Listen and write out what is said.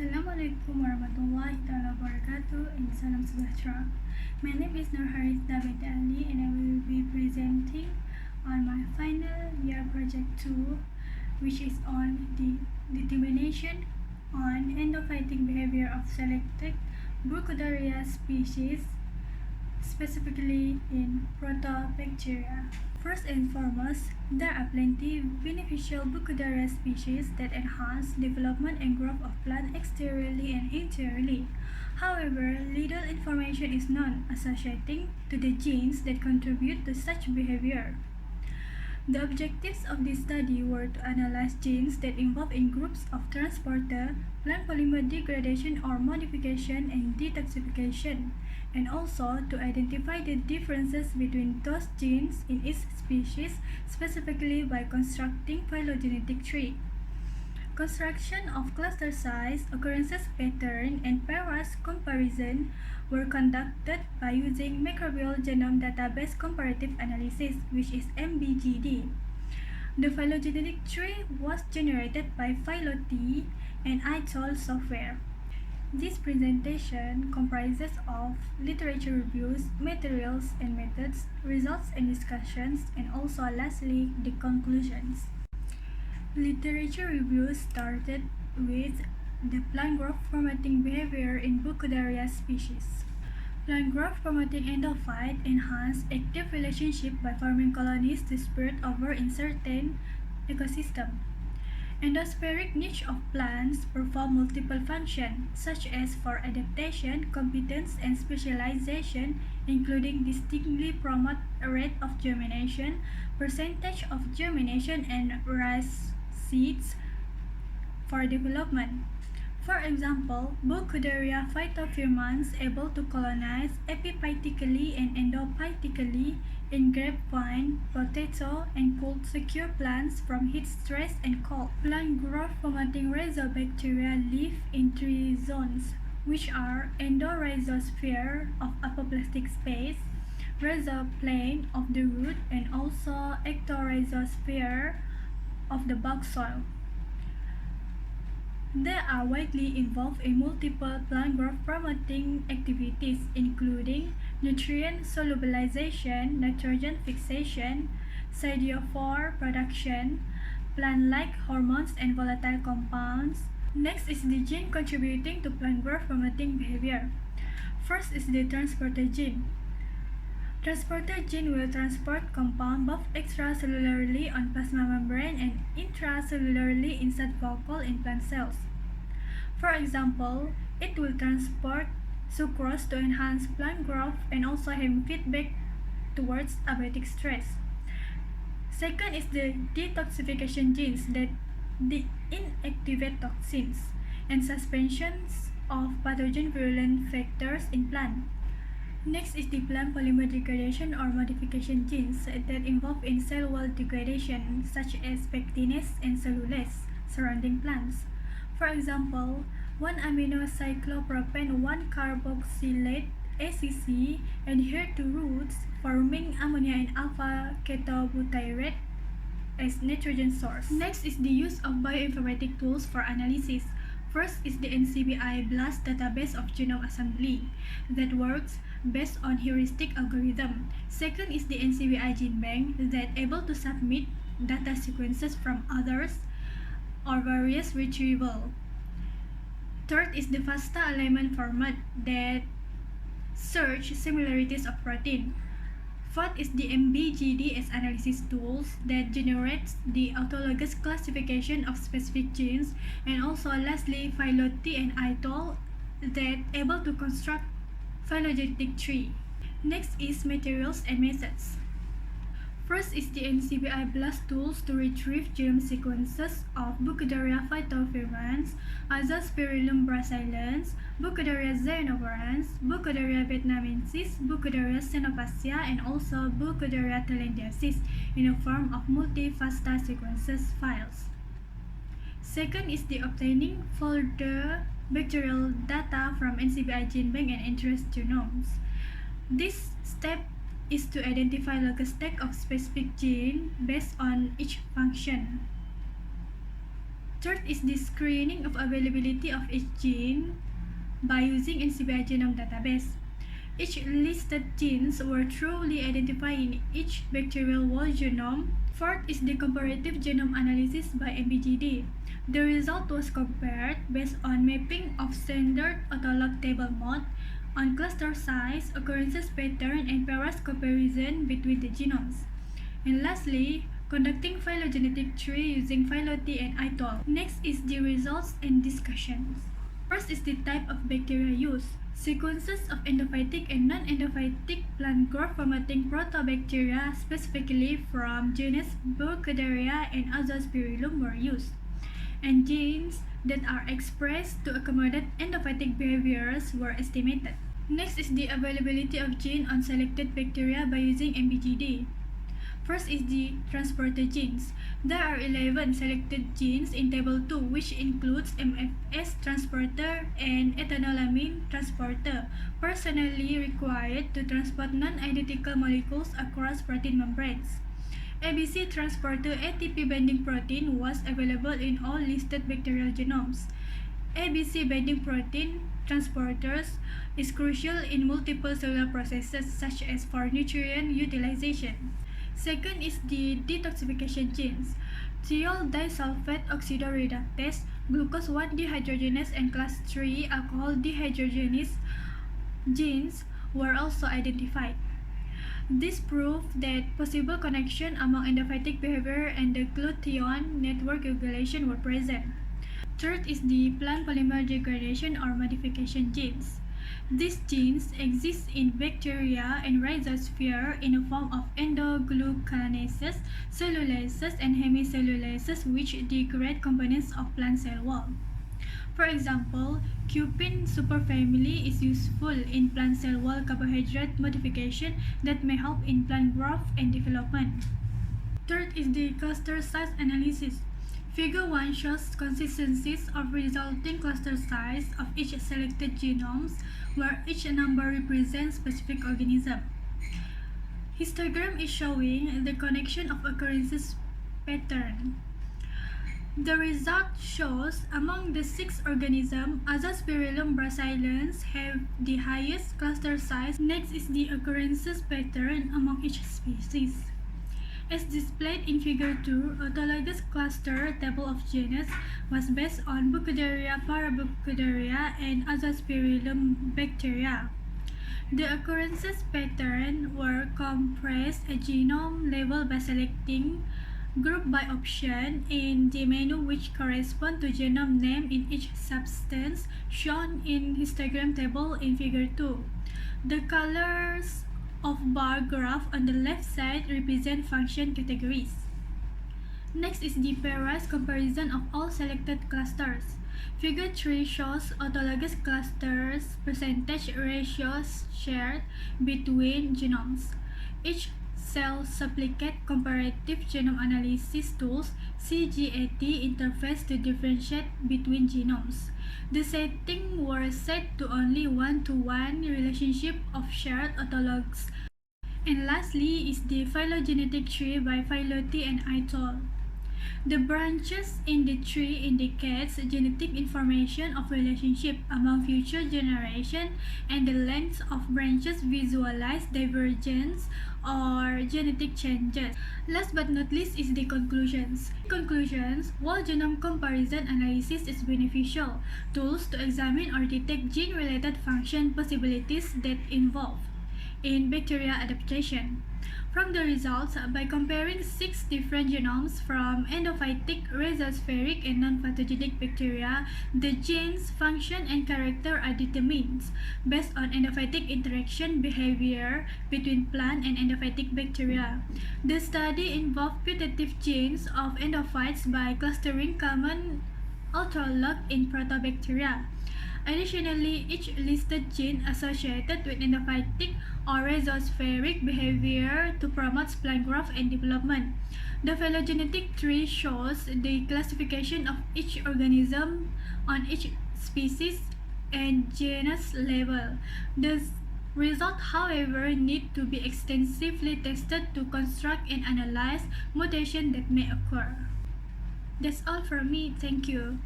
Assalamualaikum warahmatullahi wabarakatuh and salam sejahtera. My name is NURHARITHDA BINTI AHLI and I will be presenting on my final year project 2, which is on the determination on endophytic behavior of selected Burkholderia species, specifically in Protobacteria. First and foremost, there are plenty beneficial Burkholderia species that enhance development and growth of plants exteriorly and interiorly. However, little information is known associating to the genes that contribute to such behavior. The objectives of this study were to analyze genes that involve in groups of transporter, plant polymer degradation or modification and detoxification, and also to identify the differences between those genes in each species, specifically by constructing phylogenetic tree. Construction of cluster size, occurrences pattern, and pairwise comparison were conducted by using Microbial Genome Database Comparative Analysis, which is MBGD. The phylogenetic tree was generated by PhyloT and iTool software. This presentation comprises of literature reviews, materials and methods, results and discussions, and also lastly the conclusions. Literature reviews started with the plant growth promoting behavior in Burkholderia species. Plant growth promoting endophyte enhance active relationship by forming colonies to spread over in certain ecosystem. Endospheric niche of plants perform multiple functions, such as for adaptation, competence, and specialization, including distinctly promote rate of germination, percentage of germination, and rise seeds for development. For example, Burkholderia phytophyrmans able to colonize epiphytically and endophytically in grapevine, potato, and could secure plants from heat stress and cold. Plant growth promoting rhizobacteria live in three zones, which are endorhizosphere of apoplastic space, rhizoplane of the root, and also ectorhizosphere of the bulk soil. They are widely involved in multiple plant growth promoting activities, including nutrient solubilization, nitrogen fixation, cidiophore production, plant-like hormones and volatile compounds. Next is the gene contributing to plant growth promoting behavior. First is the transporter gene. Transporter gene will transport compound both extracellularly on plasma membrane and intracellularly inside vacuole in plant cells. For example, it will transport sucrose to enhance plant growth and also have feedback towards abiotic stress. Second is the detoxification genes that inactivate toxins and suspensions of pathogen virulent factors in plant. Next is the plant polymer degradation or modification genes that involve in cell wall degradation, such as pectinase and cellulase surrounding plants. For example, 1-aminocyclopropane 1-carboxylate ACC adhere to roots, forming ammonia and alpha ketobutyrate as nitrogen source. Next is the use of bioinformatic tools for analysis. First is the NCBI BLAST database of genome assembly that works based on heuristic algorithm. Second is the NCBI gene bank that able to submit data sequences from others or various retrieval. Third is the FASTA alignment format that search similarities of protein. Fourth is the MBGD as analysis tools that generates the autologous classification of specific genes, and also lastly PhyloT and iTool that able to construct phylogenetic tree. Next is materials and methods. First is the NCBI BLAST tools to retrieve genome sequences of Burkholderia phytophyrmans, Azospirillum brasiliensis, Burkholderia zyaenoverans, Burkholderia vietnamensis, Burkholderia cenopacia, and also Burkholderia thailandiensis in the form of multi-FASTA sequences files. Second is the obtaining further bacterial data from NCBI gene bank and interest genomes. This step is to identify locus tag of specific gene based on each function. Third is the screening of availability of each gene by using NCBI genome database. Each listed genes were thoroughly identified in each bacterial whole genome. Fourth is the comparative genome analysis by MBGD. The result was compared based on mapping of standard autolog table mode on cluster size, occurrences pattern, and pairwise comparison between the genomes. And lastly, conducting phylogenetic tree using PhyloT and ITOL. Next is the results and discussions. First is the type of bacteria used. Sequences of endophytic and non-endophytic plant growth formatting protobacteria, specifically from genus Burkholderia and Azospirillum, were used, and genes that are expressed to accommodate endophytic behaviors were estimated. Next is the availability of gene on selected bacteria by using MBGD. First is the transporter genes. There are 11 selected genes in Table 2, which includes MFS transporter and ethanolamine transporter, personally required to transport non-identical molecules across protein membranes. ABC transporter ATP binding protein was available in all listed bacterial genomes. ABC binding protein transporters is crucial in multiple cellular processes such as for nutrient utilization. Second is the detoxification genes. Thiol disulfide oxidoreductase, glucose 1 dehydrogenase, and class 3 alcohol dehydrogenase genes were also identified. This proved that possible connection among endophytic behavior and the glutathione network regulation were present. Third is the plant polymer degradation or modification genes. These genes exist in bacteria and rhizosphere in the form of endoglucanases, cellulases, and hemicellulases, which degrade components of plant cell wall. For example, cupin superfamily is useful in plant cell wall carbohydrate modification that may help in plant growth and development. Third is the cluster size analysis. Figure 1 shows consistencies of resulting cluster size of each selected genomes, where each number represents specific organism. Histogram is showing the connection of occurrences pattern. The result shows among the 6 organisms, Azospirillum brasiliensis have the highest cluster size. Next is the occurrences pattern among each species. As displayed in Figure 2, autologous cluster table of genus was based on Burkholderia, Paraburkholderia, and Azospirillum bacteria. The occurrences pattern were compressed at genome level by selecting group by option in the menu which correspond to genome name in each substance, shown in histogram table in Figure 2. The colors of bar graph on the left side represent function categories. Next is the pairwise comparison of all selected clusters. Figure 3 shows autologous clusters percentage ratios shared between genomes. Each cell supplicate comparative genome analysis tools CGAT interface to differentiate between genomes. The settings were set to only 1-to-1 relationship of shared autologs. And lastly is the phylogenetic tree by PhyloT and ITOL. The branches in the tree indicates genetic information of relationship among future generations, and the length of branches visualize divergence or genetic changes. Last but not least is the conclusions. Conclusions: whole genome comparison analysis is beneficial tools to examine or detect gene-related function possibilities that involve in bacteria adaptation. From the results, by comparing 6 different genomes from endophytic, rhizospheric, and non-pathogenic bacteria, the genes, function, and character are determined based on endophytic interaction behavior between plant and endophytic bacteria. The study involved putative genes of endophytes by clustering common autolog in protobacteria. Additionally, each listed gene associated with endophytic or rhizospheric behavior to promote plant growth and development. The phylogenetic tree shows the classification of each organism on each species and genus level. The results, however, need to be extensively tested to construct and analyze mutations that may occur. That's all from me. Thank you.